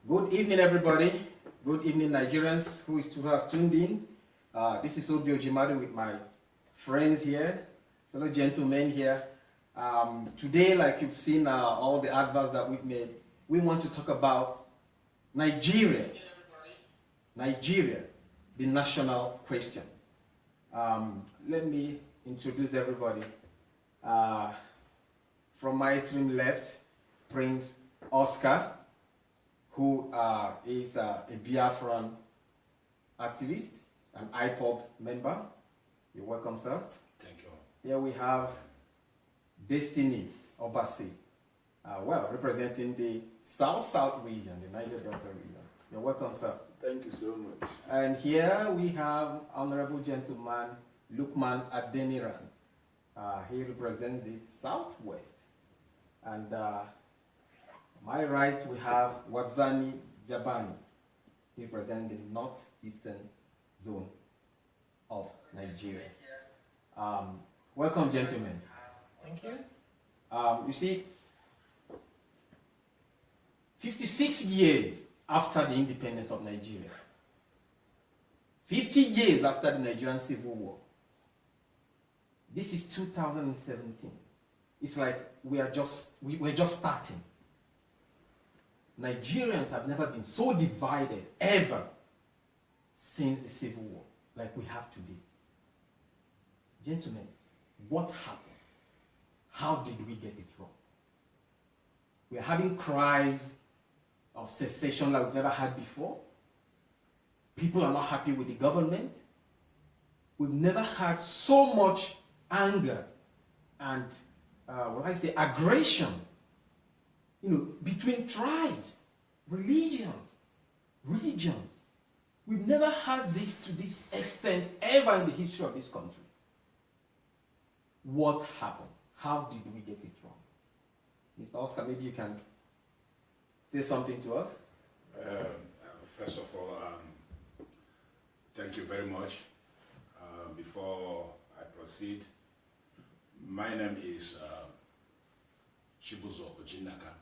Good evening, everybody. Good evening, Nigerians who has tuned in. This is Obi Ojimadu with my friends here, fellow gentlemen here. Today, like you've seen all the adverts that we've made, we want to talk about Nigeria. Nigeria, the national question. Let me introduce everybody. From my extreme left, Prince Oscar, who is a Biafran activist, an IPOB member. You're welcome, sir. Thank you. Here we have Destiny Obasi, representing the South-South region, the Niger Delta region. You're welcome, sir. Thank you so much. And here we have Honorable Gentleman Lukman Adeniran. He represents the Southwest. And my right, we have Wadzani Jabani. He represents the northeastern zone of Nigeria. Welcome, gentlemen. Thank you. You see, 56 years after the independence of Nigeria, 50 years after the Nigerian Civil War, this is 2017. It's like we're just starting. Nigerians have never been so divided ever since the Civil War like we have today. Gentlemen, what happened? How did we get it wrong? We are having cries of secession like we've never had before. People are not happy with the government. We've never had so much anger and aggression, between tribes, religions. We've never had this to this extent ever in the history of this country. What happened? How did we get it wrong? Mr. Oscar, maybe you can say something to us. First of all, thank you very much. Before I proceed, my name is Chibuzo Ojinaka.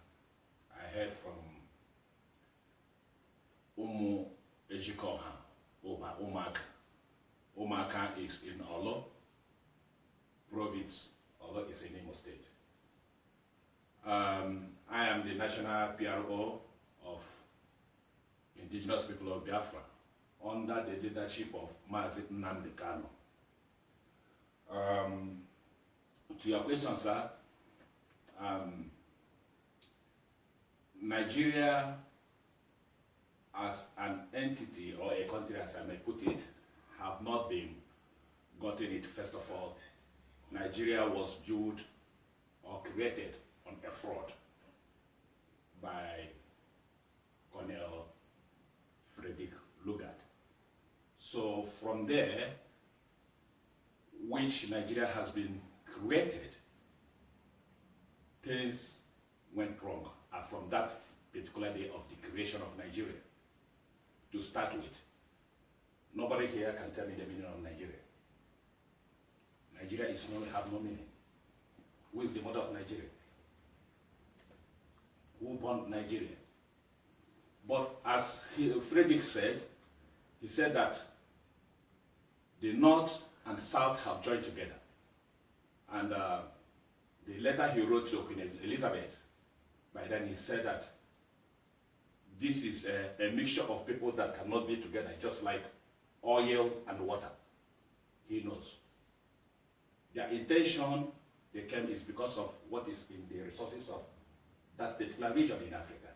I heard from Umu Ejikoha, Umaka. Umaka is in Olo province. Olo is in Imo State. I am the national PRO of indigenous people of Biafra under the leadership of Mazi Nnamdi Kanu. To your question, sir, Nigeria as an entity or a country, as I may put it, have not been gotten it. First of all, Nigeria was built or created on a fraud by Colonel Frederick Lugard. So from there, which Nigeria has been created, things went wrong from that particular day of the creation of Nigeria. To start with, nobody here can tell me the meaning of Nigeria. Nigeria have no meaning. Who is the mother of Nigeria? Who born Nigeria? But as Frederick said, he said that the North and South have joined together. And the letter he wrote to Queen Elizabeth, by then he said that this is a mixture of people that cannot be together, just like oil and water. He knows. Their intention, they came, is because of what is in the resources of that particular region in Africa.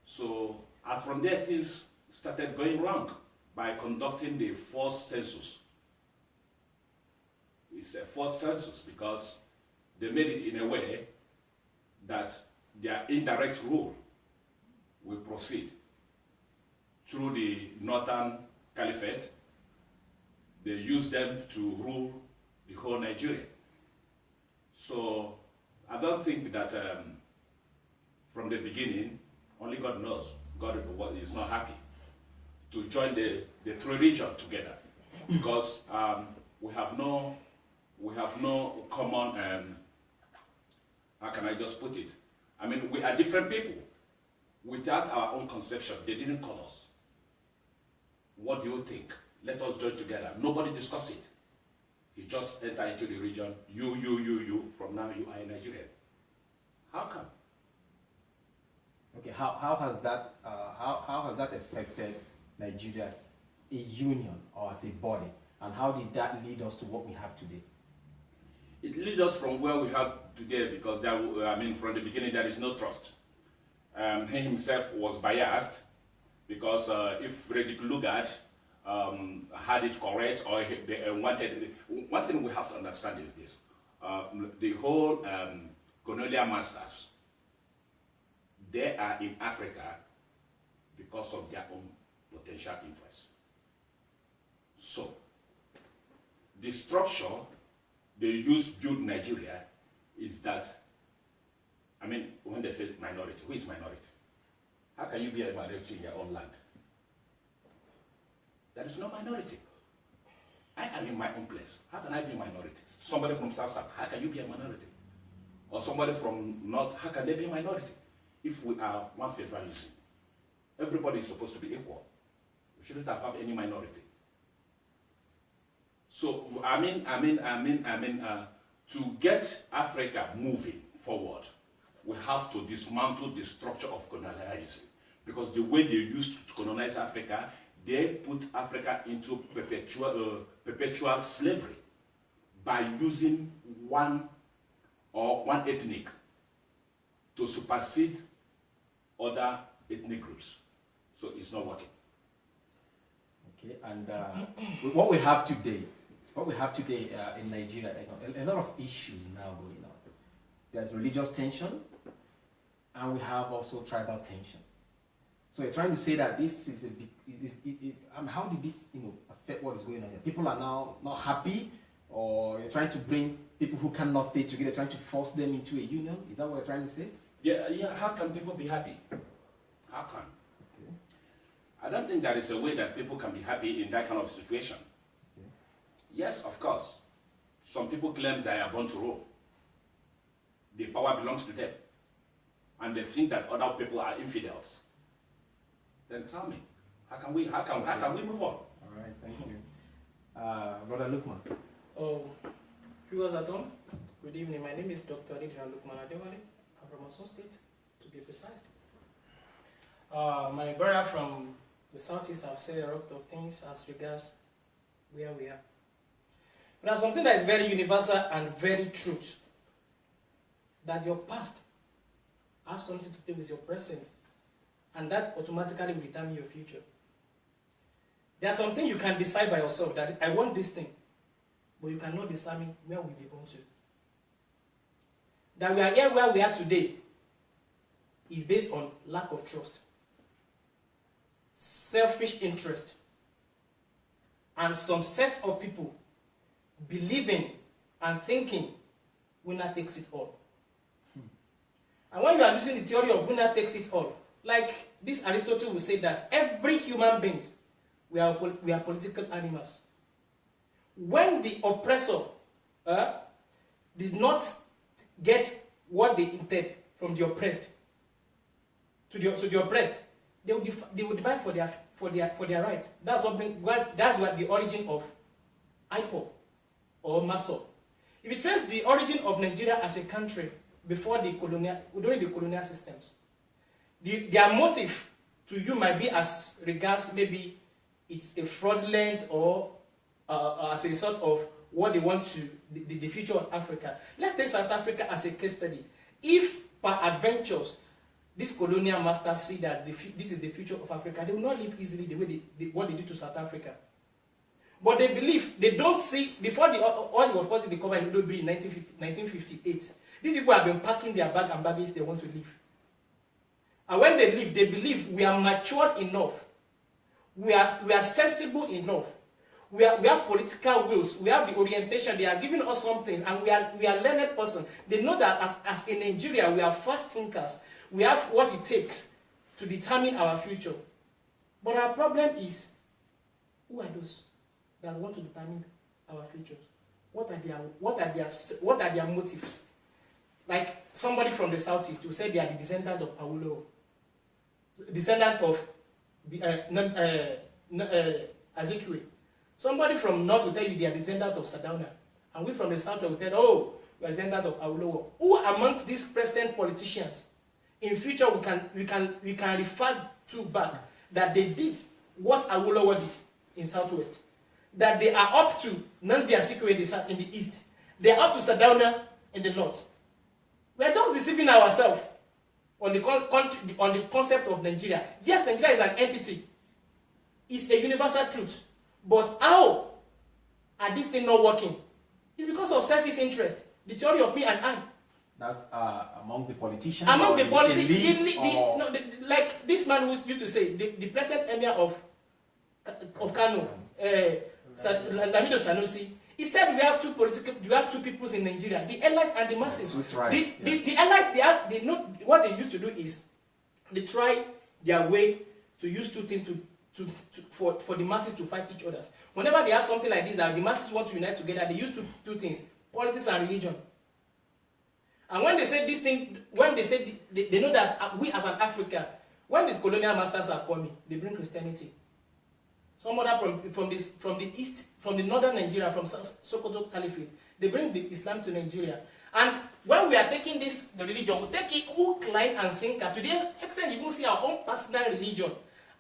So, as from there, things started going wrong by conducting the forced census. It's a forced census because they made it in a way that their indirect rule will proceed through the Northern Caliphate. They use them to rule the whole Nigeria. So I don't think that from the beginning, only God knows, God is not happy to join the three regions together because we have no common, how can I just put it? I mean, we are different people. without our own conception. They didn't call us. What do you think? Let us join together. Nobody discussed it. He just entered into the region. You. From now, you are a Nigerian. How come? Okay, how has that affected Nigeria as a union or as a body, and how did that lead us to what we have today? It leads us from where we have today because there, from the beginning there is no trust. He himself was biased because if Frederick Lugard had it correct or they wanted, one thing we have to understand is this: the whole colonial masters, they are in Africa because of their own potential interest. So, the structure they use to build Nigeria is that, when they say minority, who is minority? How can you be a minority in your own land? There is no minority. I am in my own place. How can I be a minority? Somebody from South, how can you be a minority? Or somebody from North, how can they be a minority? If we are one federalism, everybody is supposed to be equal. We shouldn't have any minority. So, to get Africa moving forward, we have to dismantle the structure of colonialism. Because the way they used to colonize Africa, they put Africa into perpetual slavery by using one ethnic to supersede other ethnic groups. So it's not working. Okay, and what we have today in Nigeria, a lot of issues now going on. There's religious tension, and we have also tribal tension. So you're trying to say that this is a big, how did this affect what is going on here? People are now not happy, or you're trying to bring people who cannot stay together, trying to force them into a union? Is that what you're trying to say? Yeah. How can people be happy? How can? Okay. I don't think there is a way that people can be happy in that kind of situation. Okay. Yes, of course. Some people claim they are born to rule. The power belongs to them. And they think that other people are infidels. Then tell me, how can we move on? All right, thank you. Brother Lukman. Oh, viewers at home, good evening. My name is Dr. Adrian Lukman Adewale. I'm from Osun State, to be precise. My brother from the southeast have said a lot of things as regards where we are. But there's something that is very universal and very true, that your past has something to do with your present, and that automatically will determine your future. There's something you can decide by yourself, that I want this thing, but you cannot determine where we'll be born to. That we are here where we are today is based on lack of trust, selfish interest, and some set of people believing and thinking winner takes it all. And when you are using the theory of winner takes it all, like this Aristotle will say that every human being, we are political animals. When the oppressor did not get what they intended from the oppressed to the oppressed, they would demand for their rights. That's what the origin of IPOB or MASO. If you trace the origin of Nigeria as a country during the colonial systems, their motive to you might be as regards maybe it's a fraudulent or as a result of what they want to, the future of Africa. Let's take South Africa as a case study. If per adventures, these colonial masters see that this is the future of Africa, they will not live easily the way what they did to South Africa. But they believe, they don't see, before the oil was first discovered in Obi in 1958, these people have been packing their bag and baggage they want to leave. And when they leave, they believe we are matured enough, we are sensible enough, we have political wills, we have the orientation, they are giving us something, and we are learned person. They know that as in Nigeria, we are fast thinkers, we have what it takes to determine our future. But our problem is, who are those that want to determine our futures? What are their motives? Like somebody from the southeast who said they are the descendant of Awolowo. descendant of Azikiwe. Somebody from north will tell you they are descendant of Sardauna, and we from the south will tell, oh, we are descendant of Awolowo. Who amongst these present politicians in future we can refer to back that they did what Awolowo did in southwest, that they are up to Nnamdi Azikiwe in the east, they are up to Sardauna in the north. We are just deceiving ourselves on the concept of Nigeria. Yes, Nigeria is an entity. It's a universal truth. But how are these things not working? It's because of selfish interest. The theory of me and I. That's among the politicians? Among the politicians? Like this man who used to say, the present emir of Kano, Lamido Sanusi, he said we have two peoples in Nigeria, the elite and the masses. The elite, they know what they used to do is they try their way to use two things for the masses to fight each other. Whenever they have something like this that the masses want to unite together, they use two things: politics and religion. And when they say this thing, when they say they know that we as an Africa, when these colonial masters are coming, they bring Christianity. Some other from the east, from the northern Nigeria, from Sokoto Caliphate, they bring the Islam to Nigeria. And when we are taking the religion, we take it hook, line, and sinker. To the extent you even see our own personal religion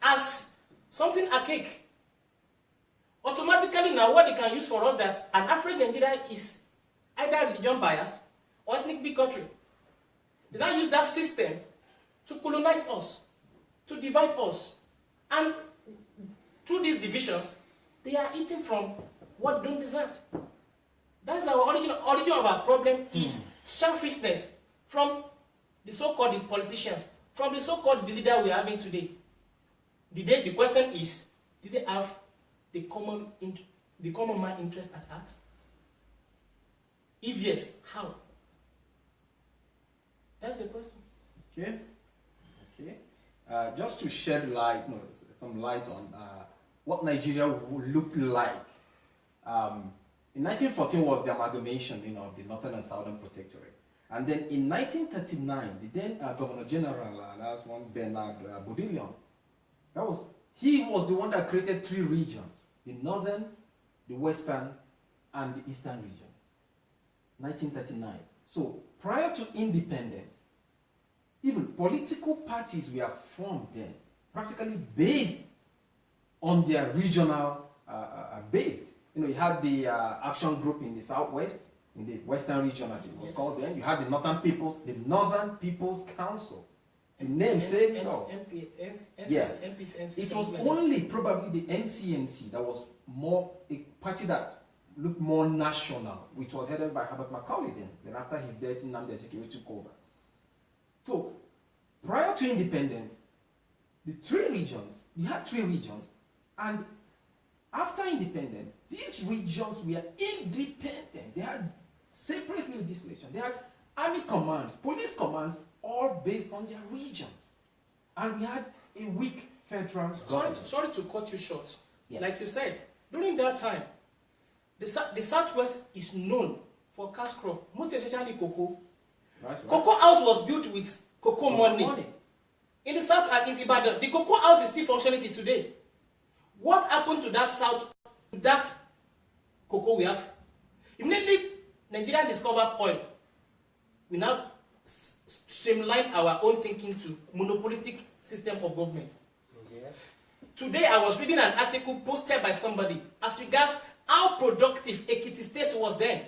as something archaic. Automatically now what they can use for us that an African Nigeria is either religion biased or ethnic bigotry. They now use that system to colonize us, to divide us. And through these divisions, they are eating from what they don't deserve. That's our origin of our problem is selfishness from the so-called politicians, from the so-called leader we are having today. The question is, did they have the common man interest at heart? If yes, how? That's the question. Okay. Just to shed light, some light on what Nigeria would look like. In 1914 was the amalgamation, of the Northern and Southern Protectorate. And then in 1939, the then Governor General, that's one Bernard Bodillion, he was the one that created 3 regions: the Northern, the Western, and the Eastern region. 1939. So prior to independence, even political parties were formed then, practically based on their regional base. You had the action group in the Southwest, in the Western region as it was called then. You had the Northern People's Council. The name said it all. It was only probably the NCNC that was more a party that looked more national, which was headed by Herbert Macaulay then. Then after his death, Nnamdi Azikiwe took over. So prior to independence, you had 3 regions, and after independence, these regions were independent. They had separate legislation. They had army commands, police commands, all based on their regions. And we had a weak federal government. Sorry to cut you short. Yeah. Like you said, during that time, the Southwest is known for cash crop, most especially cocoa. Right. Cocoa house was built with cocoa money. In the South and in Ibadan, the cocoa house is still functioning today. What happened to that cocoa we have? Immediately, Nigeria discovered oil. We now streamline our own thinking to monopolistic system of government. Yes. Today, I was reading an article posted by somebody as regards how productive Ekiti State was then.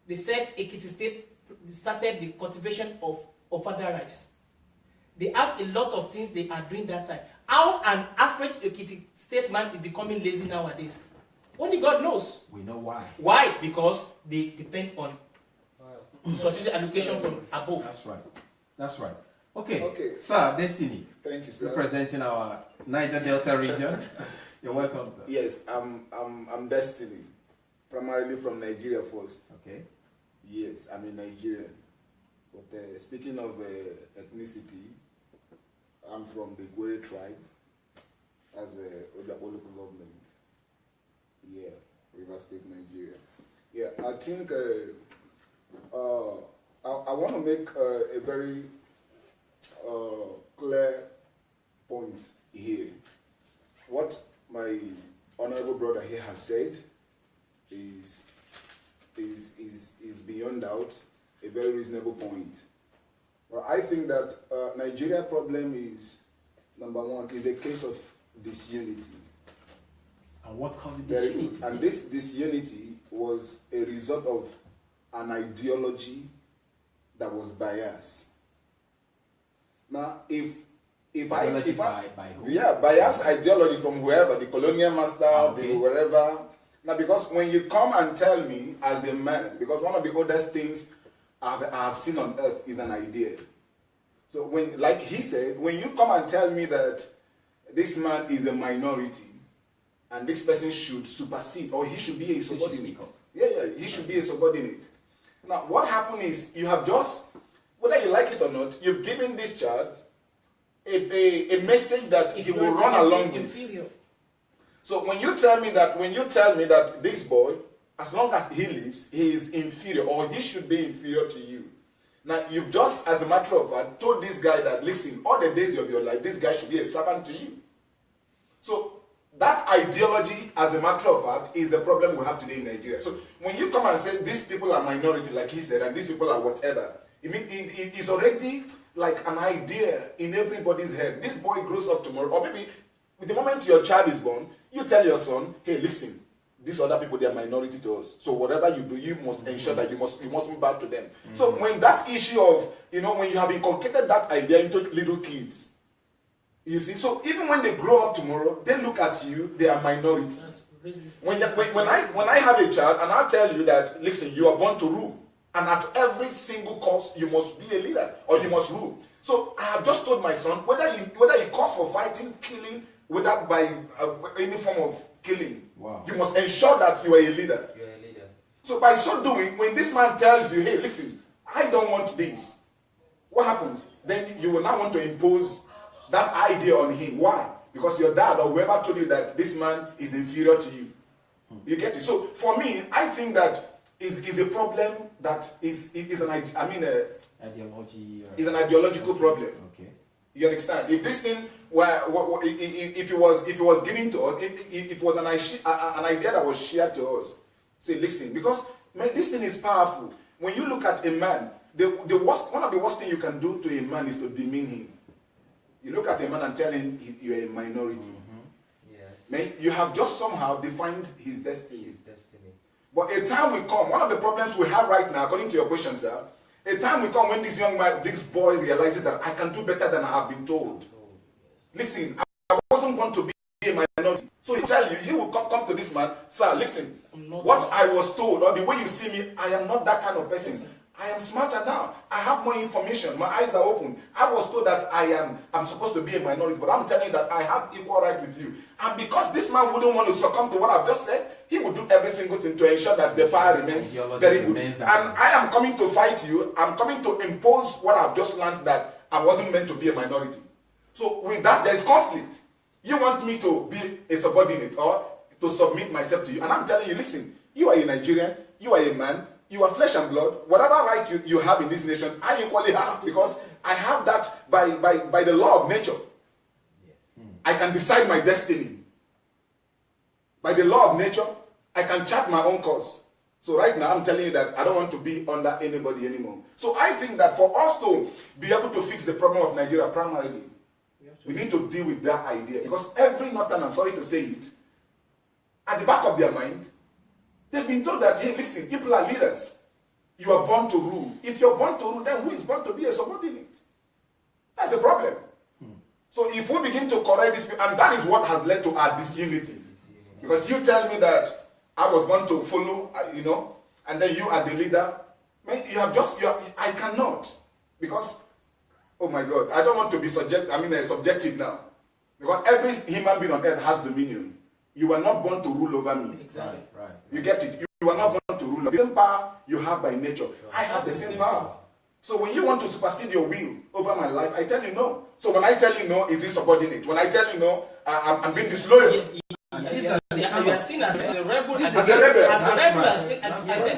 They said Ekiti State started the cultivation of other rice. They have a lot of things they are doing that time. How an average Ekiti State man is becoming lazy nowadays? Only God knows. We know why. Why? Because they depend on strategic allocation from above. That's right. Okay. Sir, Destiny. Thank you, sir. Representing our Niger Delta region. You're welcome. Yes, I'm Destiny. Primarily from Nigeria first. Okay. Yes, I'm a Nigerian. But speaking of ethnicity, I'm from the Gwere tribe as a local government. Yeah, River State, Nigeria. Yeah, I think I want to make a very clear point here. What my honorable brother here has said is beyond doubt a very reasonable point. Well, I think that Nigeria problem is, number one, is a case of disunity. And what caused the disunity? And this disunity was a result of an ideology that was biased. Now, if I who? Yeah, biased ideology from whoever, the colonial master, okay. the wherever. Now, because when you come and tell me as a man, because one of the oldest things I have seen on earth is an idea. So when, like he said, when you come and tell me that this man is a minority and this person should supersede or he should be a subordinate. Yeah, he should be a subordinate. Now, what happened is you have just, whether you like it or not, you've given this child a message that he will run along with. So when you tell me that this boy, as long as he lives, he is inferior or he should be inferior to you. Now you've just, as a matter of fact, told this guy that, listen, all the days of your life, this guy should be a servant to you. So that ideology, as a matter of fact, is the problem we have today in Nigeria. So when you come and say these people are minority, like he said, and these people are whatever, it's already like an idea in everybody's head. This boy grows up tomorrow, or maybe with the moment your child is born, you tell your son, hey, listen, these other people, they are minority to us. So whatever you do, you must ensure that you must move back to them. So when that issue of, when you have inculcated that idea into little kids, you see, so even when they grow up tomorrow, they look at you, they are minority. When I have a child and I'll tell you that, listen, you are born to rule. And at every single course, you must be a leader or you must rule. So I have just told my son, whether he calls for fighting, killing, whether by any form of killing, you must ensure that you are a leader. You are a leader. So by so doing, when this man tells you, hey, listen, I don't want this, what happens? Then you will now want to impose that idea on him. Why? Because your dad or whoever told you that this man is inferior to you. You get it? So for me, I think that is a problem that is an ideology. Is an ideological problem. Okay. You understand? If this thing if it was given to us, if it was an idea that was shared to us, say, listen, because man, this thing is powerful. When you look at a man, one of the worst things you can do to a man is to demean him. You look at a man and tell him you are a minority. Yes. Man, you have just somehow defined his destiny. But a time will come, one of the problems we have right now, according to your question, sir, a time will come when this young man, this boy realizes that I can do better than I have been told. Listen, I wasn't going to be a minority. So he tell you, he will come to this man, sir, listen, what I was told, or the way you see me, I am not that kind of person. I am smarter now. I have more information. My eyes are open. I was told that I'm supposed to be a minority, but I'm telling you that I have equal right with you. And because this man wouldn't want to succumb to what I've just said, he would do every single thing to ensure that the power remains very good. And I am coming to fight you. I'm coming to impose what I've just learned, that I wasn't meant to be a minority. So with that, there's conflict. You want me to be a subordinate or to submit myself to you. And I'm telling you, listen, you are a Nigerian, you are a man, you are flesh and blood. Whatever right you have in this nation, I equally have, because I have that by the law of nature. I can decide my destiny. By the law of nature, I can chart my own course. So right now, I'm telling you that I don't want to be under anybody anymore. So I think that for us to be able to fix the problem of Nigeria primarily, we need to deal with that idea. Because every Northern, I'm sorry to say it, at the back of their mind, they've been told that, hey, listen, people are leaders. You are born to rule. If you're born to rule, then who is born to be a subordinate? That's the problem. So if we begin to correct this, and that is what has led to our disunity. Because you tell me that I was born to follow, and then you are the leader. Man, I cannot. Because, oh my God, I don't want to be subjective now. Because every human being on earth has dominion. You were not born to rule over me. Exactly. Right. You get it? You are not born to rule. The same power you have by nature. I have the same power. So when you want to supersede your will over my life, I tell you no. So when I tell you no, is it subordinate? When I tell you no, I'm being disloyal. Yes, you are seen as a rebel. As a rebel.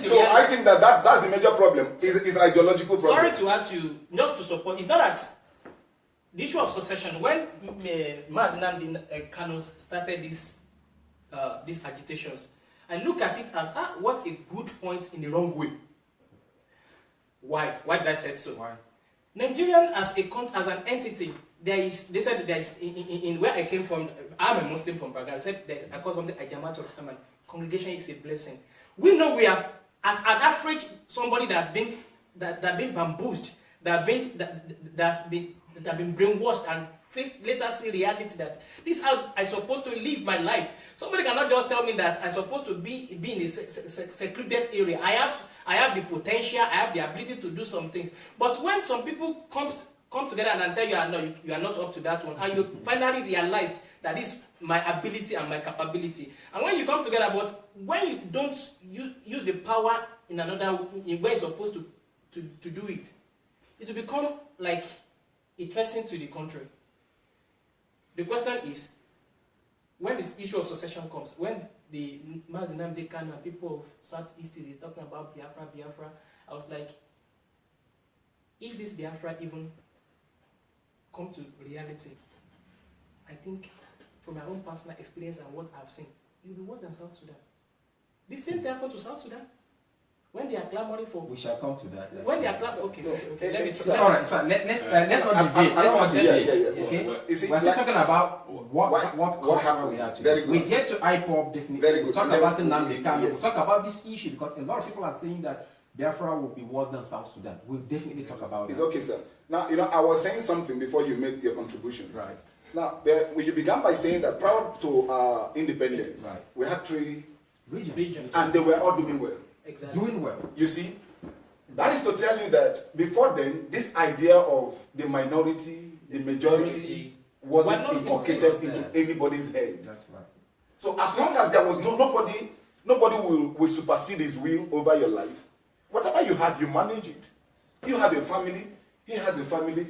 So I think that's the major problem. It's an ideological problem. Sorry to add to, just to support, it's not that the issue of succession, when Mazi Nnamdi Kanu started this these agitations, I look at it as what a good point in the wrong way. Why? Why did I say so? Why? Nigerian as an entity, they said there is in where I came from. I'm a Muslim from Baghdad. I said I call something Ajamatul Rahman. Congregation is a blessing. We know we have, as an average, somebody that been bamboozled, that been brainwashed and later see reality that this is how I'm supposed to live my life. Somebody cannot just tell me that I'm supposed to be in a secluded area. I have the potential, I have the ability to do some things. But when some people come together and tell you, no, you are not up to that one, and you finally realize that this is my ability and my capability. And when you come together, but when you don't use the power in another in where you're supposed to do it, it will become like a threat to the country. The question is, when this issue of succession comes, when the Mazi Nnamdi Kanu and people of Southeast is talking about Biafra, I was like, if this Biafra even come to reality, I think from my own personal experience and what I've seen, it will be worse than South Sudan. This thing happened to South Sudan. When they are clamoring for... We shall come to that. When they are clamoring... Okay, let me try. Sorry, let's not debate. Let's not debate. Okay? Well, We're still talking about what happened. Very good. We get to IPOB definitely. Very good. We'll talk about Nnamdi Kanu. Yes. We'll talk about this issue because a lot of people are saying that Biafra will be worse than South Sudan. We'll definitely talk about It's that. okay, sir. Now, I was saying something before you made your contributions. Right. Now, you began by saying that prior to independence, Right. we had 3 Region. and they were all doing well. Exactly. Doing well. You see, that is to tell you that before then, this idea of the minority, the majority, wasn't Were not inculcated in into place. anybody's head. That's right. So as long as there was nobody will supersede his will over your life. Whatever you had, you manage it. You have a family, he has a family,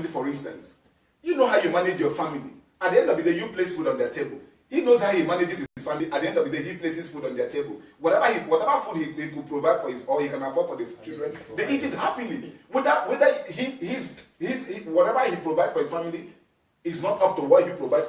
for instance. You know how you manage your family. At the end of the day, you place food on their table. He knows how he manages his family. At the end of the day, he places food on their table. Whatever food he could provide for his, or he can afford for the children, they eat it happily. Whether whatever he provides for his family is not up to what you provide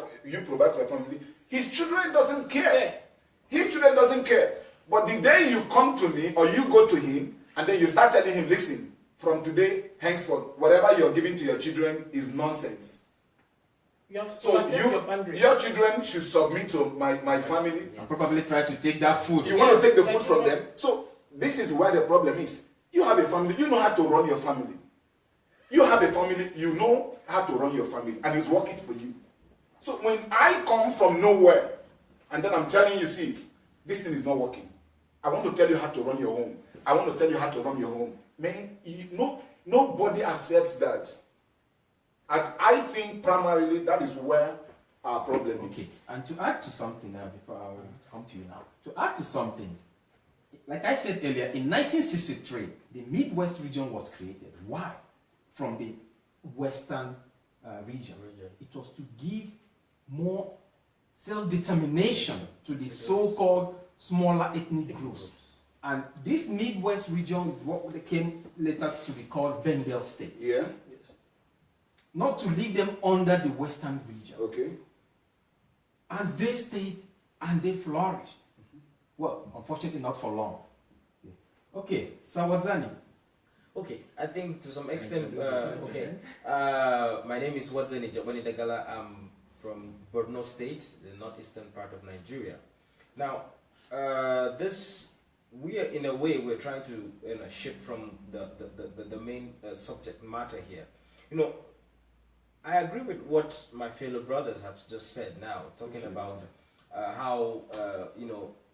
for your family, his children doesn't care. His children doesn't care. But the day you come to me or you go to him and then you start telling him, listen, from today, henceforth, whatever you're giving to your children is nonsense. So your children should submit to my family. And probably try to take that food. You want to take the food from them. So this is where the problem is. You have a family, you know how to run your family. You have a family, you know how to run your family, and it's working for you. So when I come from nowhere, and then I'm telling you, see, this thing is not working. I want to tell you how to run your home. I want to tell you how to run your home. Man, nobody accepts that. And I think primarily that is where our problem is. Okay, and to add to something now, before I will come to you now, to add to something, like I said earlier, in 1963, the Midwest region was created. Why? From the Western region. It was to give more self-determination to the so-called smaller ethnic groups. And this Midwest region is what came later to be called Bengal states. Yeah. Not to leave them under the Western region. Okay. And they stayed and they flourished. Well, unfortunately not for long. Okay, Sawazani. Okay, I think to some extent, my name is Wadzani Jabani Dagala. I'm from Borno State, the northeastern part of Nigeria. Now, we are in a way, we're trying to shift from the main subject matter here. You know, I agree with what my fellow brothers have just said now, talking about how,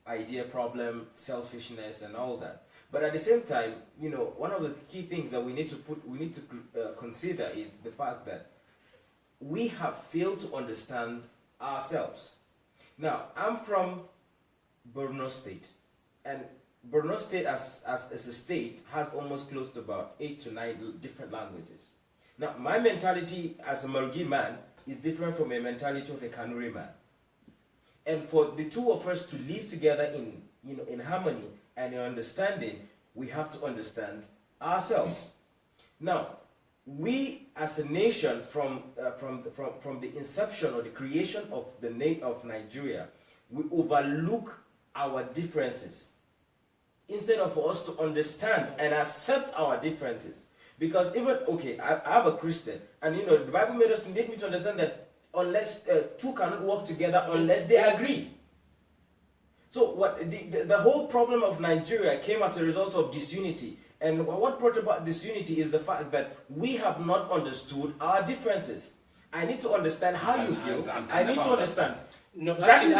idea problem, selfishness and all that. But at the same time, one of the key things that we need to consider is the fact that we have failed to understand ourselves. Now, I'm from Borno State, and Borno State as a state has almost close to about 8 to 9 different languages. Now, my mentality as a Margi man is different from a mentality of a Kanuri man. And for the two of us to live together in harmony and in understanding, we have to understand ourselves. Now, we as a nation, from the inception or the creation of of Nigeria, we overlook our differences instead of for us to understand and accept our differences. Because even, okay, I have a Christian, and you know, the Bible made me to understand that unless two cannot work together unless they agree. So what the whole problem of Nigeria came as a result of disunity. And what brought about disunity is the fact that we have not understood our differences. I need to understand how you feel. I need to understand. No, Actually,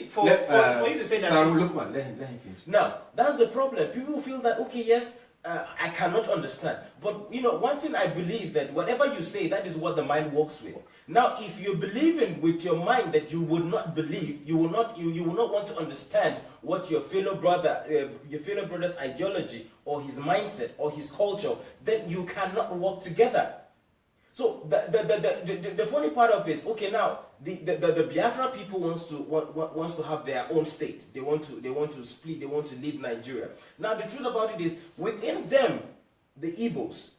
for you to say that. Let him finish. Now, that's the problem. People feel that, okay, yes, I cannot understand. But, you know, one thing I believe that whatever you say, that is what the mind works with. Now, if you believe in with your mind that you would not believe, you will not want to understand what your fellow brother's ideology or his mindset or his culture, then you cannot work together. So the funny part of it is, okay, now the Biafra people wants to have their own state. They want to split. They want to leave Nigeria. Now the truth about it is, within them, the Igbos,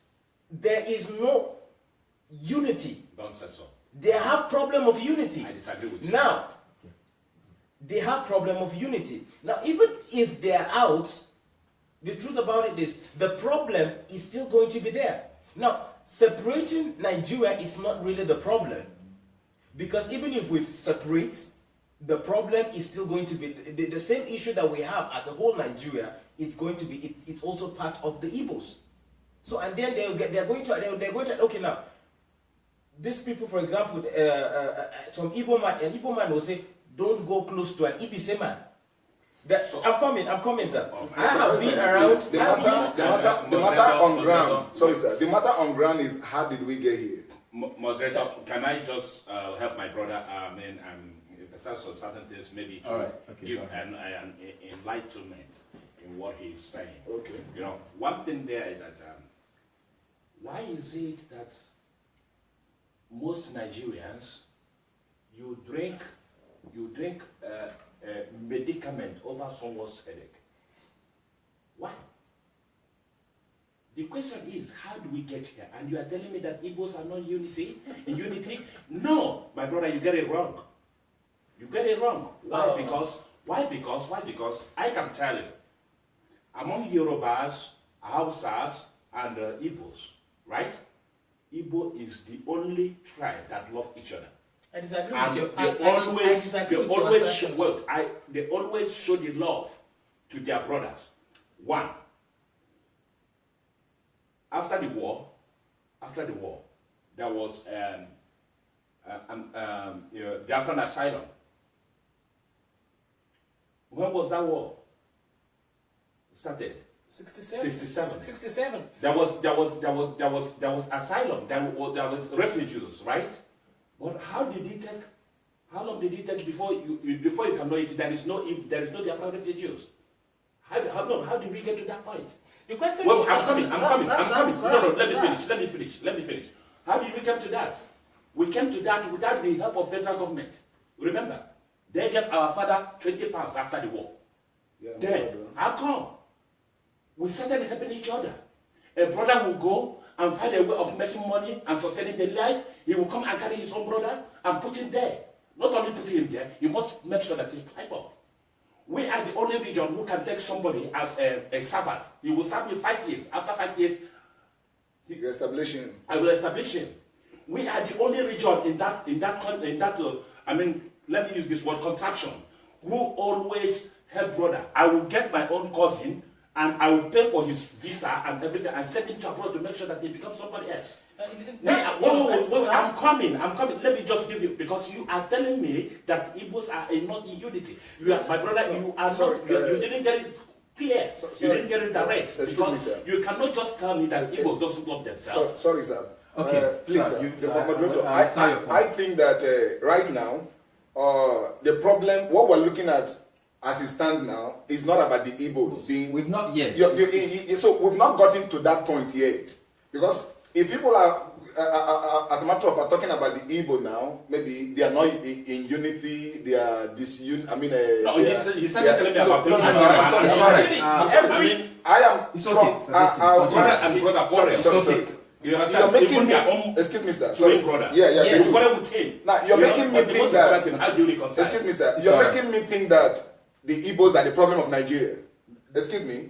there is no unity. Don't say so. They have problem of unity. I disagree with you. Now, they have problem of unity. Now, even if they are out, the truth about it is, the problem is still going to be there. Now, separating Nigeria is not really the problem, because even if we separate, the problem is still going to be the same issue that we have as a whole Nigeria. It's going to be it's also part of the Igbos. So and then they're going to okay, now these people, for example, some Igbo man will say, don't go close to an Ibise man. I'm coming, sir. I have been around. The matter on ground. Sorry, sir. The matter on ground is, how did we get here? Moderator, can I just help my brother? If the sense of certain things, maybe to give an enlightenment in what he's saying. Okay. You know, one thing there is that why is it that most Nigerians, you drink medicament over someone's headache? Why? The question is, how do we get here? And you are telling me that Igbos are not in unity? No, my brother, you get it wrong. You get it wrong. Why? Because I can tell you, among Yorubas, Hausas, and Igbos, right? Igbo is the only tribe that love each other. I disagree and with you. They always show the love to their brothers. One, after the war, there was Biafran asylum. When was that war started? 67. There was asylum. There was refugees, right? But how long did it take before you can know it? There is no Biafran refugees. How did we get to that point? The question well, is, I'm coming. No, let me finish. How did we come to that? We came to that without the help of federal government. Remember, they gave our father 20 pounds after the war. Yeah, then, how come? We started helping each other. A brother will go and find a way of making money and sustaining their life. He will come and carry his own brother and put him there. Not only put him there, you must make sure that he climb up. We are the only region who can take somebody as a servant. He will serve me 5 years. After 5 years, I will establish him. We are the only region in that let me use this word, contraption, who always help brother. I will get my own cousin and I will pay for his visa and everything and send him to abroad to make sure that he becomes somebody else. I'm coming. Let me just give you, because you are telling me that Igbos are not in unity. You are, my brother, you are not. You didn't get it clear. You didn't get it direct, because you cannot just tell me that Igbos doesn't love themselves. Sorry, sir. Okay, please, sir. I think that right now, the problem, what we're looking at as it stands now, is not about the Igbos being. We've not yet. So we've not gotten to that point yet, because if people are, as a matter of fact, talking about the Igbo now, maybe they are not in unity, they are disunity. I mean, no, he's not telling me about no, I'm sorry. I am. It's okay. Brother and brother quarrel. Sorry. You understand? You're making their own excuse me, sir. Sorry, brother. Yeah. Yes. You quarrel with him. Now you're making me think that. How do you reconcile? Excuse me, sir. You're making me think that the Igbos are the problem of Nigeria. Excuse me.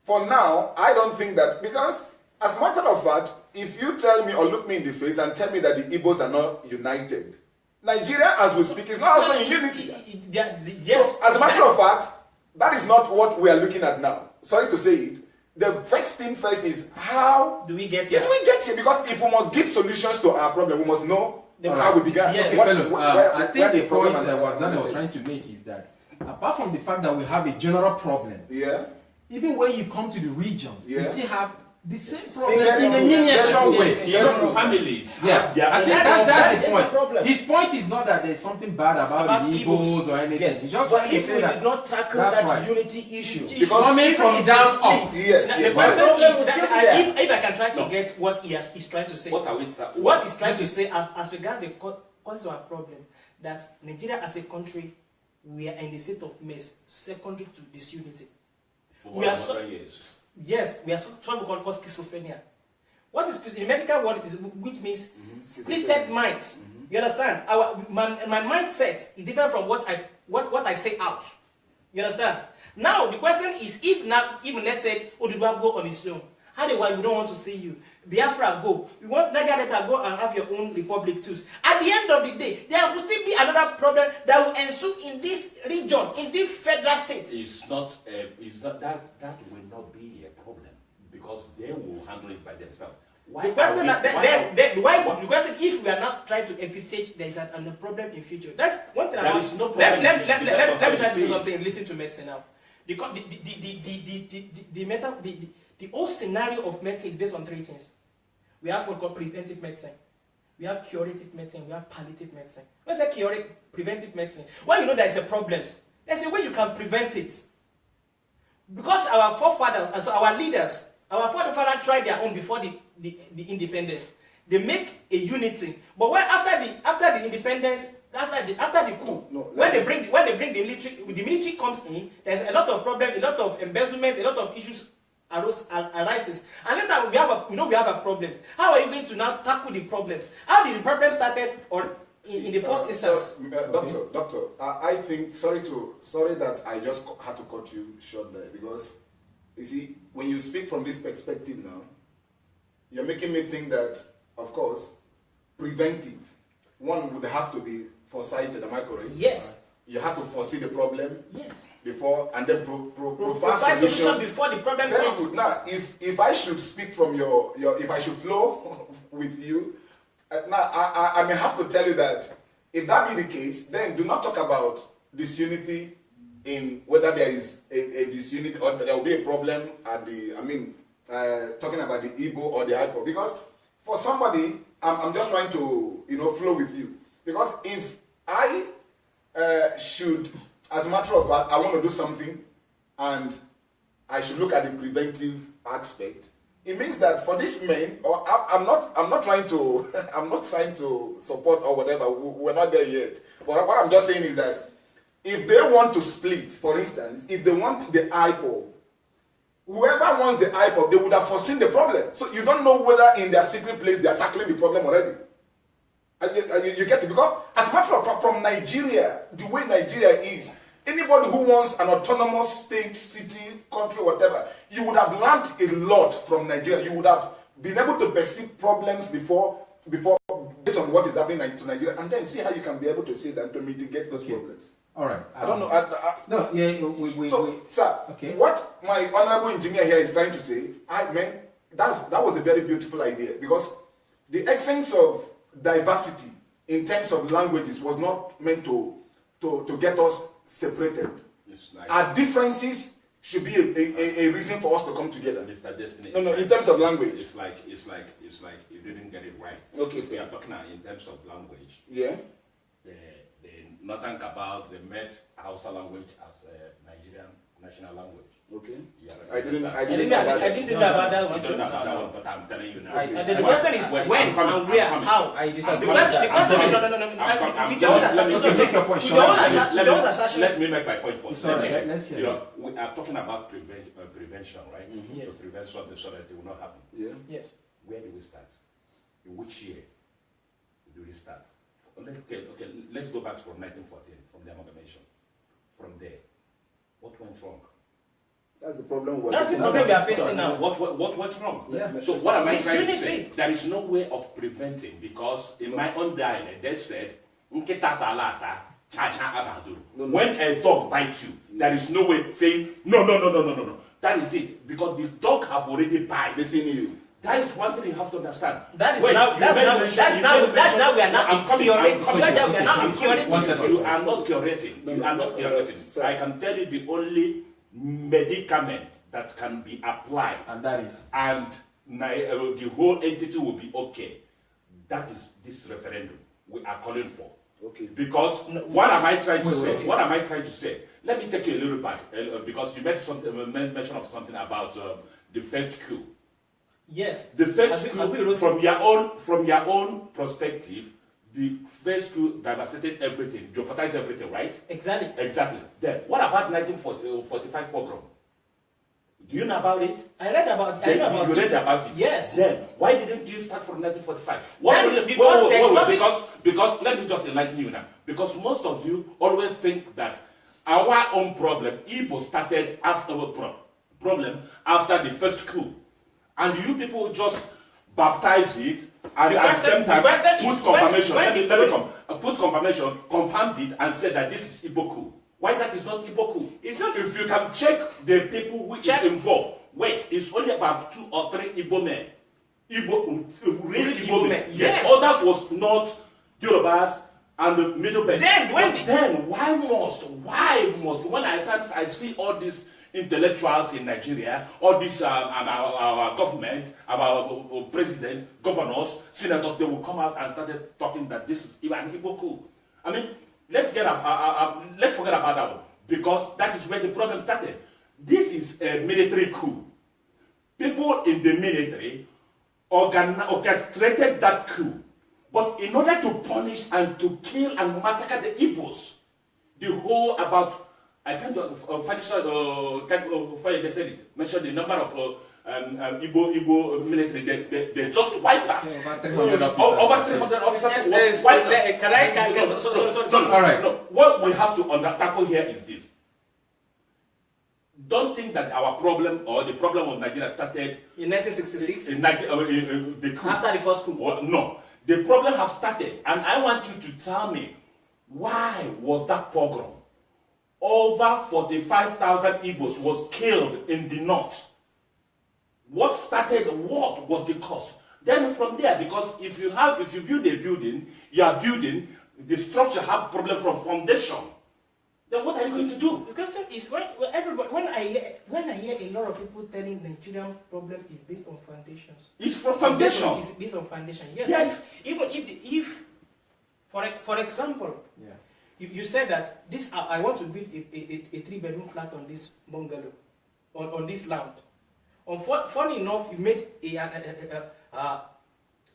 For now, I don't think that, because as a matter of fact, if you tell me or look me in the face and tell me that the Igbos are not united, Nigeria, as we speak, is not also in unity. Yes. So, as a matter of fact, that is not what we are looking at now. Sorry to say it. The first thing first is how do we get here? do we get here? Because if we must give solutions to our problem, we must know how we began. Yes. Fellows, I think the point problem Wazana was trying to make is that apart from the fact that we have a general problem, even when you come to the regions, you still have the same problem in a miniature way. Families. Yeah, I think that's his point. His point is not that there's something bad about the Igbos or anything. Yes. He's just But trying to if say we that did not tackle that's that right. unity issue, Because coming from down up. The question is that if I can try to get what he's trying to say. What he's trying to say as regards the cause of our problem, that Nigeria as a country, we are in a state of mess, secondary to disunity. We are years. Yes, we are trying to call schizophrenia. What is in medical word is which means splitted minds. You understand? My mindset is different from what I say out. You understand? Now the question is, if not, even let's say Oduduwa go on his own, how do we don't want to see you? Biafra go. We want Nigeria to go and have your own republic too. At the end of the day, there will still be another problem that will ensue in this region, in this federal state. It's not that will not be a problem because they will handle it by themselves. Why? The question, if we are not trying to envisage there is a problem in future, that's one thing. There is no problem. Let me try to say something related to medicine now. The whole scenario of medicine is based on three things. We have what we call preventive medicine. We have curative medicine. We have palliative medicine. Let's say preventive medicine. When you know there is a problem, there's a way you can prevent it. Because our forefathers, and so our leaders, our forefathers tried their own before the independence. They make a unity. But when after the independence, after the coup, when they bring the military comes in, there's a lot of problems, a lot of embezzlement, a lot of issues arises, and later we have a problem. How are you going to now tackle the problems? How did the problem started or in the first instance? Doctor, I think sorry that I just had to cut you short there, because you see, when you speak from this perspective now, you're making me think that, of course, preventive one would have to be foresighted. Am I correct? Yes. You have to foresee the problem. Yes. Before and then provide solution before the problem very comes. Good. Now, if I should speak from your if I should flow with you, now I may have to tell you that if that be the case, then do not talk about disunity in whether there is a disunity or there will be a problem at the. I mean, talking about the Igbo or the IPOB, because for somebody, I'm just trying to flow with you, because if I should, as a matter of fact, I want to do something, and I should look at the preventive aspect. It means that for this man, or I'm not trying to, I'm not trying to support or whatever. We're not there yet. But what I'm just saying is that if they want to split, for instance, if they want the IPOB, whoever wants the IPOB, they would have foreseen the problem. So you don't know whether in their secret place they are tackling the problem already. You get it? Because as a matter of fact, from Nigeria, the way Nigeria is, anybody who wants an autonomous state, city, country, whatever, you would have learned a lot from Nigeria. You would have been able to perceive problems before based on what is happening to Nigeria, and then see how you can be able to say that to mitigate those problems. All right. I don't know. Sir, what my honorable engineer here is trying to say, that was a very beautiful idea, because the essence of diversity in terms of languages was not meant to get us separated. Like our differences should be a reason for us to come together. Mr. Destiny. No, in terms of language. It's like you didn't get it right. Okay, we are talking now in terms of language. Yeah. The Northern Cabal, they made Hausa language as a Nigerian national language. Okay. Yeah, I didn't know I about didn't that. know about that You one. don't know about that one, but I'm telling you now. The question is Well, when I'm coming, and where, I'm coming. how. I The disagree. question I'm no. I'm With your own let me assertions. take your point. With your own Let assertions. Let me make my point first. It's all right. Let's hear You it. know, we are talking about prevention, right? Yes. To prevent something so that it will not happen. Yeah. Yes. Where do we start? In which year do we start? Okay, let's go back from 1914, from the amalgamation. From there, what went wrong? That's the problem. That's the problem we are facing now. What went wrong? Yeah. So what am I trying to Disunity. say? There is no way of preventing, because in my own dialect they said, "Nkita talata, cha-cha abaduru." No. When a dog bites you, there is no way saying no. That is it, because the dog have already bite. Listen you. That is one thing you have to understand. That is Wait, now. you That's made now. mention- That's you now. made That's mention- now. We are No, now I'm coming, curating. I'm coming. We are now I'm curating. One second. You are not curating. No, You are not curating. sir. I can tell you the only medicament that can be applied And that is. and the whole entity will be okay. That is this referendum we are calling for. Okay. Because what am I trying to Wait, say? wait. What am I trying to say? Let me take you a little back, because you made something mention of something about the first coup. Yes. The first Have we coup, wrote- from your own perspective, the first coup devastated everything, jeopardized everything, right? Exactly. Exactly. Then, what about 1945 pogrom? Do you know about it? I read about. I Then know about you read it. about it. Yes. Then, why didn't you start from 1945? That is because there's nothing- Because let me just enlighten you now. Because most of you always think that our own problem, Igbo started after problem after the first coup, and you people just baptize it and The at the question- same time the question is put confirmation. when- Let me come. Put confirmation, confirmed it, and said that this is Igbo coup. Why that is not Igbo coup? It's not. If you can check the people which Check. is involved, wait, it's only about 2 or 3 Igbo men. Real Igbo men. Yes. Yes. Others was not Yorubas and the middle belt. Then Why must when I see all these intellectuals in Nigeria, all these our government, our president, governors, senators, they will come out and start talking that this is an Igbo coup. I mean, let's forget about that one, because that is where the problem started. This is a military coup. People in the military orchestrated that coup, but in order to punish and to kill and massacre the Igbos, the whole about I can't mention the number of Igbo military. They just wiped out Over 300 officers. over 300 officers. Was wiped out. Sorry. All right. No, what we have to tackle here is this. Don't think that our problem or the problem of Nigeria started In 1966, in the coup. after the first coup. Well, no, the problem have started, and I want you to tell me why was that pogrom? Over 45,000 Igbos was killed in the north. What started? What was the cause? Then from there, because if you build a building, you are building the structure have problem from foundation. Then what are you going to do? The question is when I hear a lot of people telling Nigerian problem is based on foundations. It's from foundation. It's based on foundation. Yes. Yes. Even if for example, Yeah. you said that this I want to build a 3-bedroom flat on this bungalow, on this land. Funny enough, you made a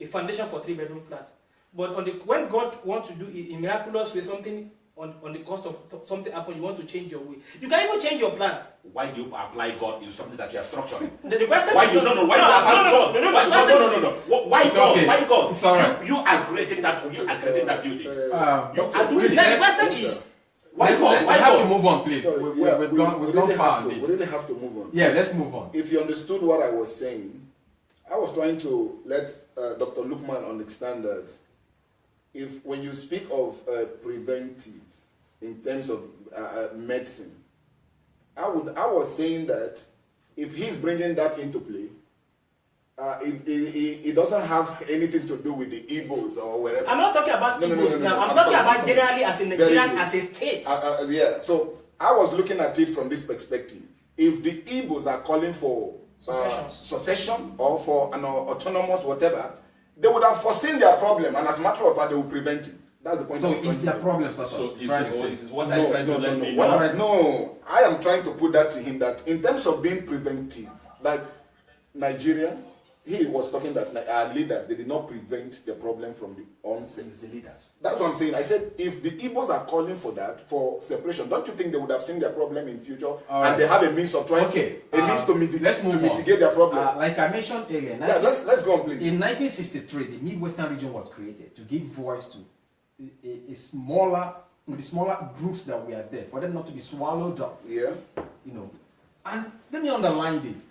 foundation for 3-bedroom flat, but when God wants to do it in miraculous way, something on the cost of something happen, you want to change your way. You can even change your plan. Why do you apply God in something that you are structuring? The question Why is you no? Why you apply God? Why It's God? okay. Why God? It's all right. You are creating that. You are creating that building. You are doing please, it. Then the let's- question is, Why God? we Why have to God? move on, please. Sorry, We've yeah, gone far on We this. really have to move on. Yeah, let's move on. If you understood what I was saying, I was trying to let Dr. Lukman understand that when you speak of preventive in terms of medicine, I was saying that if he's bringing that into play, it doesn't have anything to do with the Igbos or wherever. I'm not talking about No, Igbos no. now. I'm talking about generally as a Very Nigerian, good. as a state. Yeah, so I was looking at it from this perspective. If the Igbos are calling for secession or for an autonomous whatever, they would have foreseen their problem, and as a matter of fact, they will prevent it. That's the point. So I was trying it's to their make. problem, sort of. So is trying to say. what I tried to let me What know. no, I am trying to put that to him that in terms of being preventive, like Nigeria, he was talking that our leaders, they did not prevent the problem from the onset. It's the leaders. That's what I'm saying. I said, if the Igbos are calling for that, for separation, don't you think they would have seen their problem in future and they have a means of trying, a means to mitigate their problem? Like I mentioned earlier, Yeah, let's go on, please. in 1963, the Midwestern region was created to give voice to a smaller, the smaller groups that were there, for them not to be swallowed up. Yeah. You know, and let me underline this: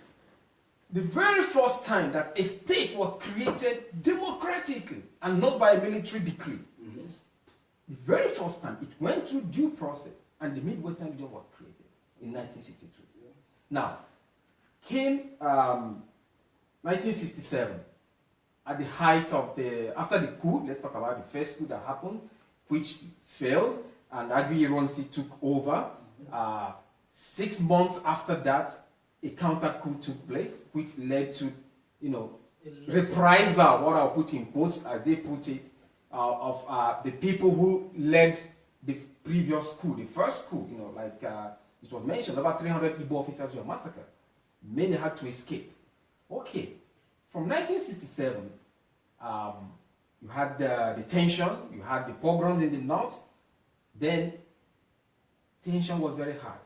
the very first time that a state was created democratically and not by a military decree. The very first time it went through due process, and the Midwestern region was created in 1962. Now, came 1967, at the height of after the coup. Let's talk about the first coup that happened, which failed, and Agironsi took over. 6 months after that, a counter coup took place, which led to, reprisal, what I'll put in quotes as they put it, of the people who led the previous coup, the first coup. It was mentioned, about 300 Igbo officers were massacred. Many had to escape. Okay, from 1967, you had the tension, you had the pogroms in the north, then tension was very high.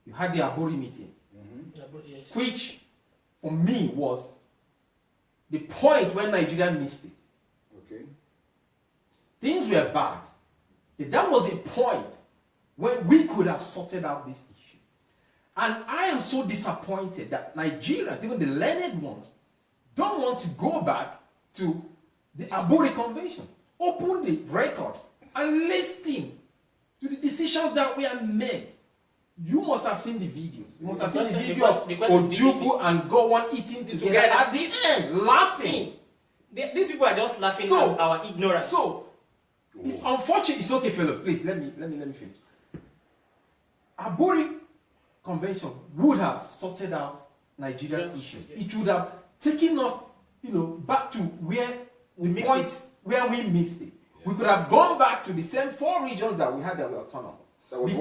You had the Aburi meeting, which for me was the point where Nigeria missed it. Okay. Things were bad. That was a point when we could have sorted out this issue. And I am so disappointed that Nigerians, even the learned ones, don't want to go back to the Aburi Convention, open the records, and listen to the decisions that were made. You must have seen the videos. You must have seen the video of Ojukwu and Gowon eating together at the end, laughing. These people are just laughing at our ignorance. So, it's unfortunate. It's okay, fellows. Please, let me finish. Aburi Convention would have sorted out Nigeria's issue. It would have taken us, back to where we missed it. Yeah. We could have gone back to the same 4 regions that we had that were autonomous. That was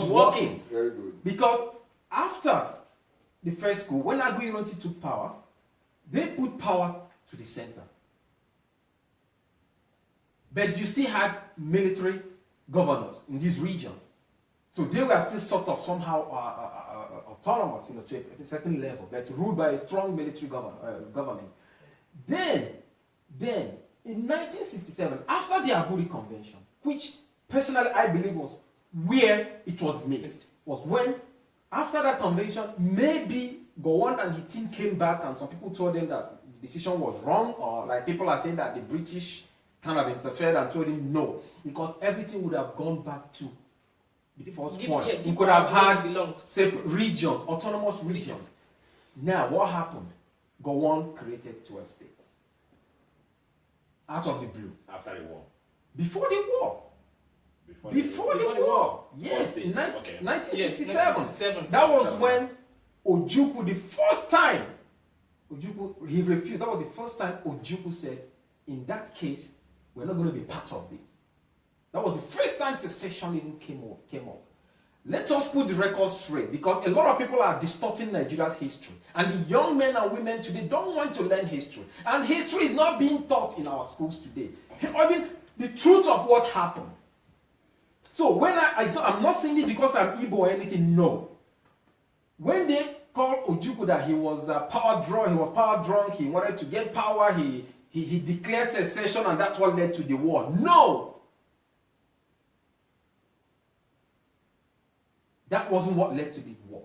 working. Very good. Because after the first coup, when Aguiyi took power, they put power to the center. But you still had military governors in these regions. So they were still sort of somehow autonomous, to a certain level, but ruled by a strong military government. Then, in 1967, after the Aburi Convention, which personally I believe was where it was missed, was when, after that convention, maybe Gowon and his team came back and some people told them that the decision was wrong, or like people are saying that the British kind of interfered and told him no, because everything would have gone back to the first point. You could have had separate regions, autonomous regions. Now, what happened? Gowon created 12 states. Out of the blue. After the war. Before the war. Before the war. Yes, in 1967. Yes, that was when Ojukwu, the first time, he refused. That was the first time Ojukwu said, in that case, we're not going to be part of this. That was the first time secession even came up. Let us put the record straight, because a lot of people are distorting Nigeria's history. And the young men and women today don't want to learn history. And history is not being taught in our schools today. I mean, the truth of what happened. So when I'm not saying it because I'm Igbo or anything, no. When they called Ojukwu that he was power drunk, he wanted to get power, he declared secession, and that's what led to the war. No! That wasn't what led to the war.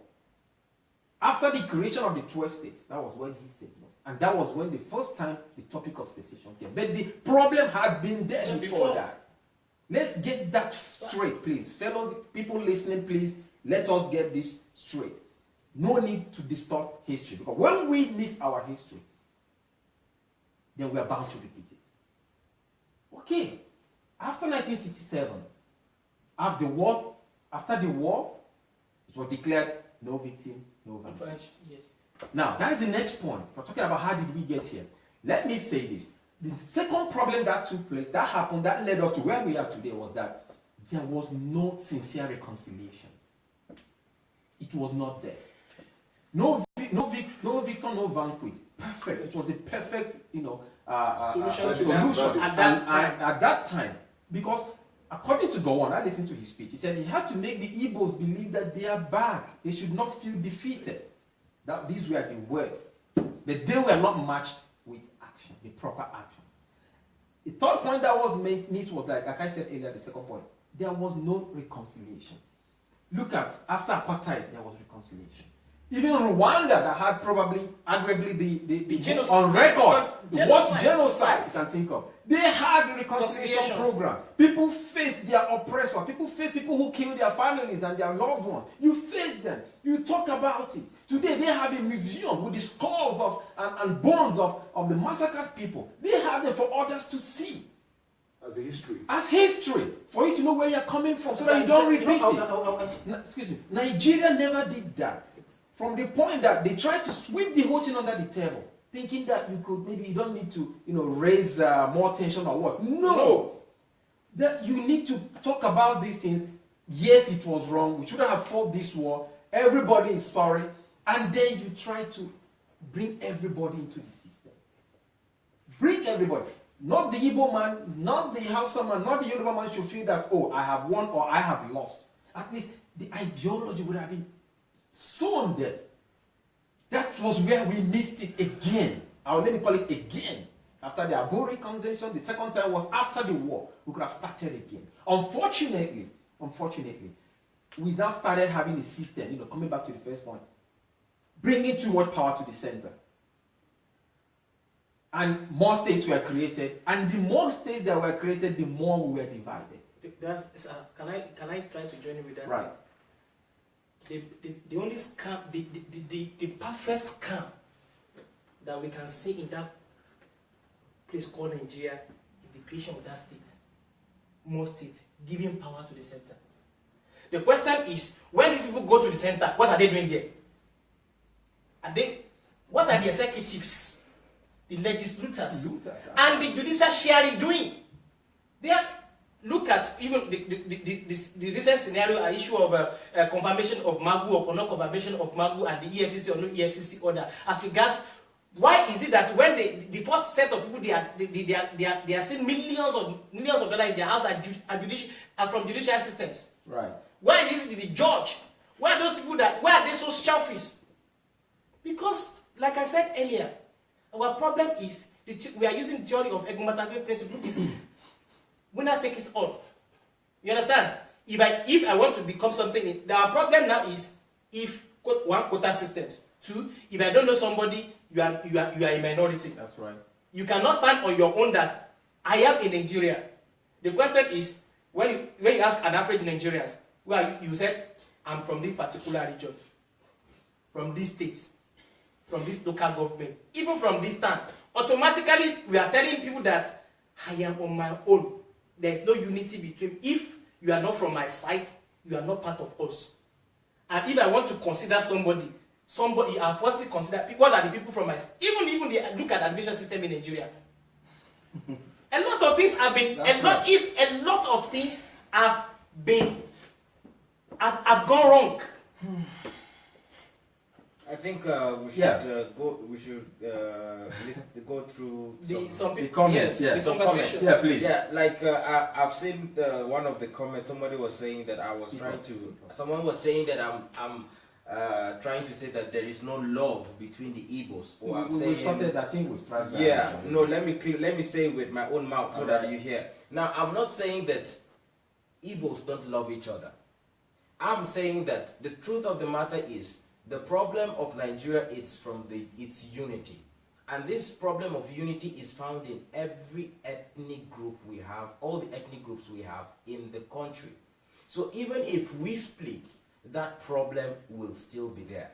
After the creation of the 12 states, that was when he said no. And that was when the first time the topic of secession came. But the problem had been there before that. Let's get that straight, please. Fellow people listening, please, let us get this straight. No need to distort history. Because when we miss our history, then we are bound to repeat it. Okay. After 1967, after the war, it was declared no victim, no vanquished. Yes. Now, that is the next point. We're talking about how did we get here. Let me say this. The second problem that took place, that happened, that led us to where we are today, was that there was no sincere reconciliation. It was not there. No victor, no vanquish. Perfect. It was a perfect, Solution at that time. Because according to Gowon, I listened to his speech. He said he had to make the Igbos believe that they are back. They should not feel defeated. These were the words. But they were not matched with action, the proper action. The third point that was missed was like I said earlier, the second point. There was no reconciliation. Look at, after apartheid, there was reconciliation. Even Rwanda, that had probably, arguably, the genocide, on record, the worst genocide you can think of, they had a reconciliation program. People faced their oppressor. People faced people who killed their families and their loved ones. You face them. You talk about it. Today, they have a museum with the skulls of and bones of the massacred people. They have them for others to see. As a history. As history. For you to know where you're coming from, so that you don't repeat it. Excuse me. Nigeria never did that. From the point that they tried to sweep the whole thing under the table, thinking that you don't need to, raise more tension or what. No. That you need to talk about these things. Yes, it was wrong. We shouldn't have fought this war. Everybody is sorry. And then you try to bring everybody into the system. Bring everybody. Not the Igbo man, not the Hausa man, not the Yoruba man should feel that, oh, I have won or I have lost. At least the ideology would have been sown there. That was where we missed it again. Let me call it again. After the Aburi Convention, the second time was after the war. We could have started again. Unfortunately, we now started having a system, coming back to the first point, bringing too much power to the center. And more states were created, and the more states that were created, the more we were divided. Can I try to join you with that? Right. The only scam, the perfect scam that we can see in that place called Nigeria is the creation of that state. More states, giving power to the center. The question is, when these people go to the center, what are they doing there? What are the executives, the legislators, and the judiciary doing? Look at even the recent scenario, an issue of confirmation of Magu or not confirmation of Magu and the EFCC or no EFCC order. As regards, why is it that when the first set of people they are seeing millions of dollars in their house are from judicial systems? Right. Why is it the judge? Why are those people why are they so selfish? Because, like I said earlier, our problem is we are using the theory of egalitarian principle, which is winner takes it all. You understand? If I want to become something, our problem now is one quota systems. Two, if I don't know somebody, you are a minority. That's right. You cannot stand on your own that I am in Nigeria. The question is, when you ask an average Nigerian, well, you said, I'm from this particular region, from this state, from this local government, even from this town. Automatically, we are telling people that I am on my own. There is no unity between. If you are not from my side, you are not part of us. And if I want to consider somebody, I firstly consider what are the people from my side. Even look at the admission system in Nigeria. A lot of things have been. A lot of things have gone wrong. I think we should go through some comments. Yes, some conversations. Yeah, please. Yeah, like I've seen one of the comments. Somebody was saying that Someone was saying that I'm trying to say that there is no love between the Igbos. Or I'm saying something that thing we've tried. Yeah, no. Let me say it with my own mouth so that you hear. Now, I'm not saying that Igbos don't love each other. I'm saying that the truth of the matter is, the problem of Nigeria is from its unity. And this problem of unity is found in every ethnic group we have, all the ethnic groups we have in the country. So even if we split, that problem will still be there.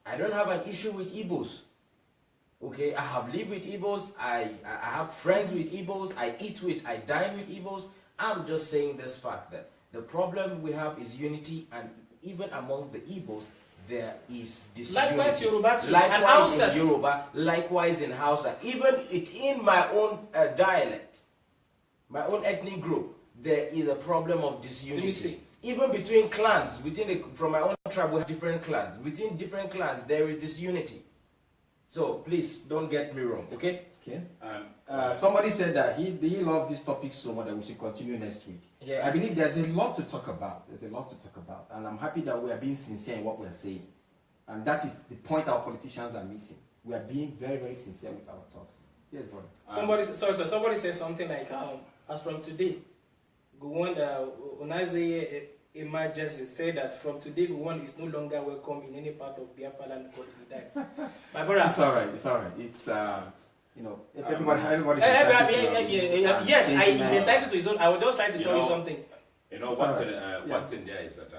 I don't have an issue with Igbos. Okay, I have lived with Igbos, I have friends with Igbos, I dine with Igbos. I'm just saying this fact that the problem we have is unity, and even among the Igbos, there is disunity. Likewise Yoruba too, and Likewise in Hausas. Yoruba, likewise in Hausa. Even in my own dialect, my own ethnic group, there is a problem of disunity. Even between clans, from my own tribe, we have different clans. Within different clans, there is disunity. So please don't get me wrong, okay? Okay. Somebody said that he loves this topic so much that we should continue next week. Yeah. I believe there's a lot to talk about. And I'm happy that we are being sincere in what we are saying. And that is the point our politicians are missing. We are being very, very sincere with our talks. Yes, brother. Somebody said something like, as from today, Gowon Onaze Emergency said that from today Gowon is no longer welcome in any part of Biafra land until he dies. My brother. It's all right. It's you know, everybody. Yes, he's entitled to his own. I was just trying to tell you something. You know, one thing there is that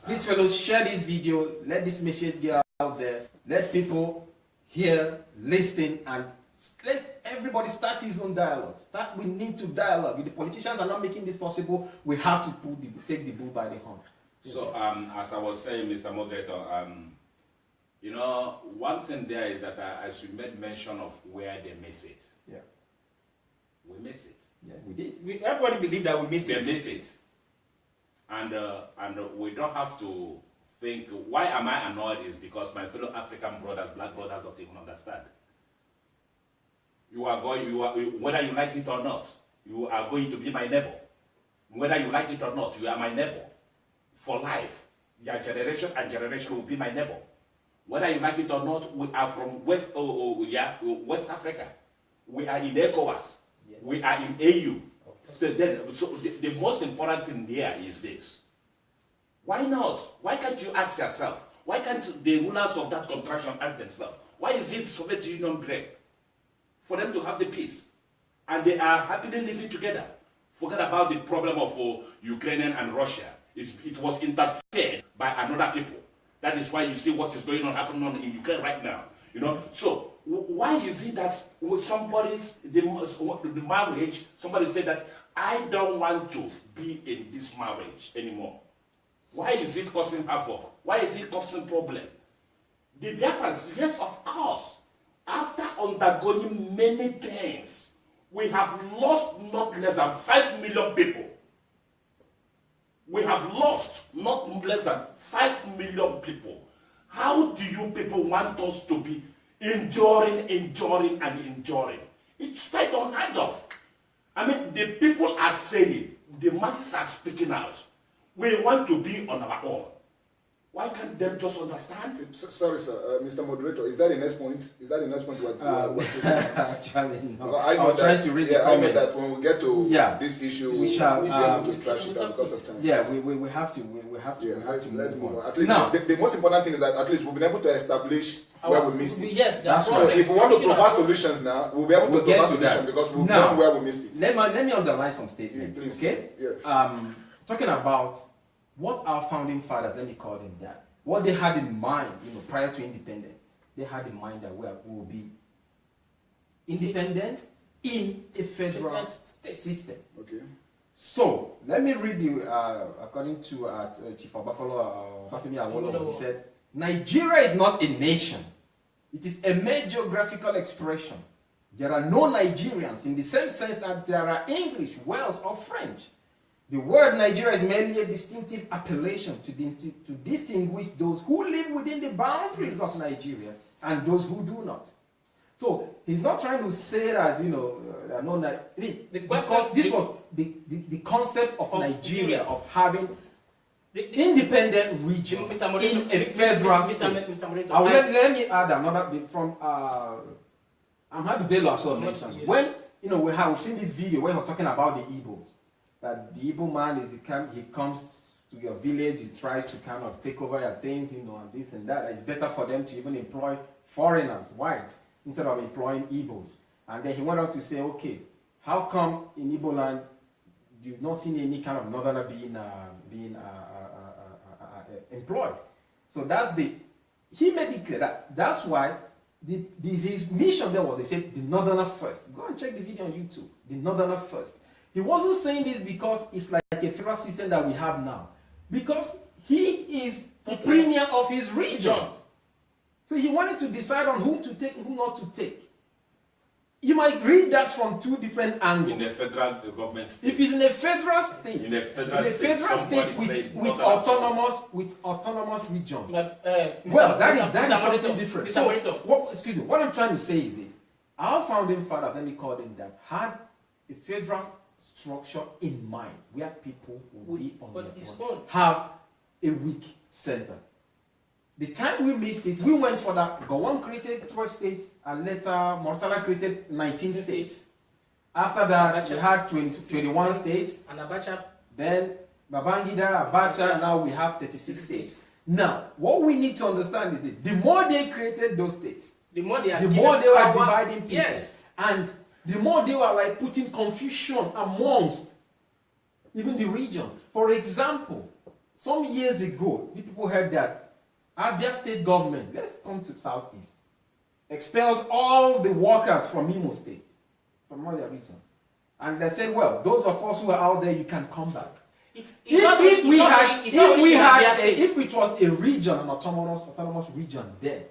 please, fellows, share this video. Let this message get out there. Let people hear, listen, and let everybody start his own dialogue. We need to dialogue. If the politicians are not making this possible, we have to take the bull by the horn. So, as I was saying, Mr. Moderator, you know, one thing there is that as you made mention of where they miss it. Yeah. We miss it. Yeah, we did. Everybody believed that we missed it. They miss it. And we don't have to think, why am I annoyed is because my fellow African brothers, black brothers, don't even understand. Whether you like it or not, you are going to be my neighbor. Whether you like it or not, you are my neighbor. For life. Your generation and generation will be my neighbor. Whether you like it or not, we are from West Africa. We are in ECOWAS. Yes. We are in AU. Okay. So the most important thing here is this. Why not? Why can't you ask yourself? Why can't the rulers of that contraction ask themselves? Why is it Soviet Union great? For them to have the peace. And they are happily living together. Forget about the problem of Ukraine and Russia. It was interfered by another people. That is why you see what is going on happening in Ukraine right now. You know, so why is it that with the marriage, somebody said that I don't want to be in this marriage anymore? Why is it causing havoc? Why is it causing problem? The Biafrans, yes, of course. After undergoing many things, we have lost not less than 5 million people. We have lost not less than 5 million people. How do you people want us to be enduring? It's quite unheard of. I mean, the people are saying, the masses are speaking out. We want to be on our own. Why can't them just understand? Sorry, sir. Mr. Moderator, is that the next point? Is that the next point? Actually, no. I know that. To read I know that when we get to this issue, we shall be able to trash it out because of time. Yeah, we have to. We have to. Let's move on. At least the most important thing is that at least we've been able to establish where we missed it. Yes, that's right. So if we want to provide solutions now, we'll be able to provide solutions because we've known where we missed it. Let me underline some statements. Please. Okay. Yeah. Talking about what our founding fathers, let me call them that, what they had in mind, prior to independence, they had in mind that we will be independent in a federal system. Okay. So let me read you, according to Chief Obafolo Bafemi Awolowo, he said, Nigeria is not a nation. It is a mere geographical expression. There are no Nigerians in the same sense that there are English, Welsh, or French. The word Nigeria is merely a distinctive appellation to distinguish those who live within the boundaries of Nigeria and those who do not. So he's not trying to say that, there are no because this was the concept of Nigeria, of having the independent region in a federal state. Let me add another bit from Ahmad Bello also mentioned. When we've seen this video where we're talking about the Igbos. That the Igbo man he comes to your village, he tries to kind of take over your things, and this and that. It's better for them to even employ foreigners, whites, instead of employing Igbos. And then he went on to say, okay, how come in Igbo land you've not seen any kind of northerner being employed? So he made it clear that's why his mission there was, they said the northerner first. Go and check the video on YouTube, the northerner first. He wasn't saying this because it's like a federal system that we have now. Because he is the premier of his region. So he wanted to decide on whom to take and whom not to take. You might read that from two different angles. In a federal government state. If it's in a federal state, In a federal state, with autonomous regions. Well, Mr. that is something different. So, Mr. what I'm trying to say is this. Our founding fathers, let me call them that, had a federal structure in mind where people will be on their own, have a weak center. The time we missed it, we went for that. Gowon created 12 states, and later Murtala created 19 states. After that, we had 21 states. And Abacha. Then Babangida, Abacha, now we have 36 states. Now, what we need to understand is this. The more they created those states, the more they were dividing people. Yes. And the more they were like putting confusion amongst even the regions. For example, some years ago, people heard that Abia state government, let's come to Southeast, expelled all the workers from Imo State, from all their regions. And they said, well, those of us who are out there, you can come back. If it was a region, an autonomous region then,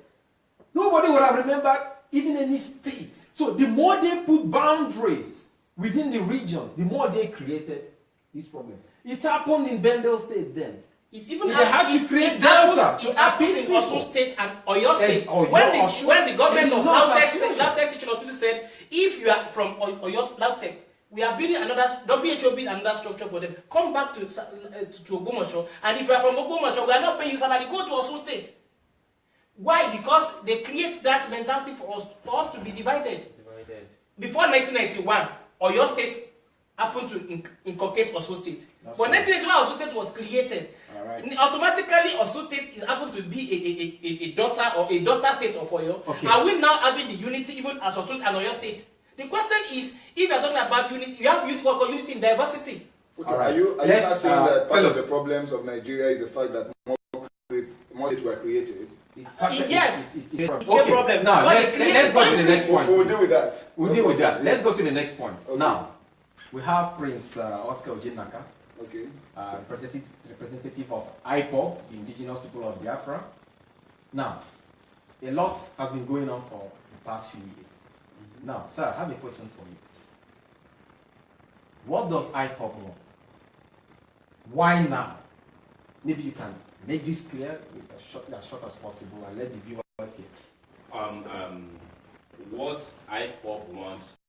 nobody would have remembered even any state. So the more they put boundaries within the regions, the more they created this problem. It happened in Bendel State then. It even had to create delta to happens in people. Osun State and Oyo State. When the government of Lautech teaching hospital said, if you are from Oyo Lautech, we are building another, WHO build another structure for them. Come back to Ogbomoso, and if you are from Ogbomoso, we are not paying you salary. Go to Osun State. Why? Because they create that mentality for us to be divided. Before 1991, Oyo State happened to inculcate Osun State. But 1991, Osun State was created. Automatically, Osun State happened to be a daughter state of Oyo. Okay. Are we now having the unity even as Osun and Oyo State? The question is, if you are talking about unity, you have unity in diversity. Okay. Are you not saying that part of the problems of Nigeria is the fact that more states were created? Yes. Okay. Problems. Now let's go to the next point. We'll deal with that. We'll deal with that. Let's go to the next point. Okay. Now, we have Prince Oscar Ojimadu, okay, representative of IPOB, the indigenous people of Biafra. Now, a lot has been going on for the past few years. Now, sir, I have a question for you. What does IPOB want? Why now? Maybe you can make this clear as short as possible and let the viewers hear. What IPOB wants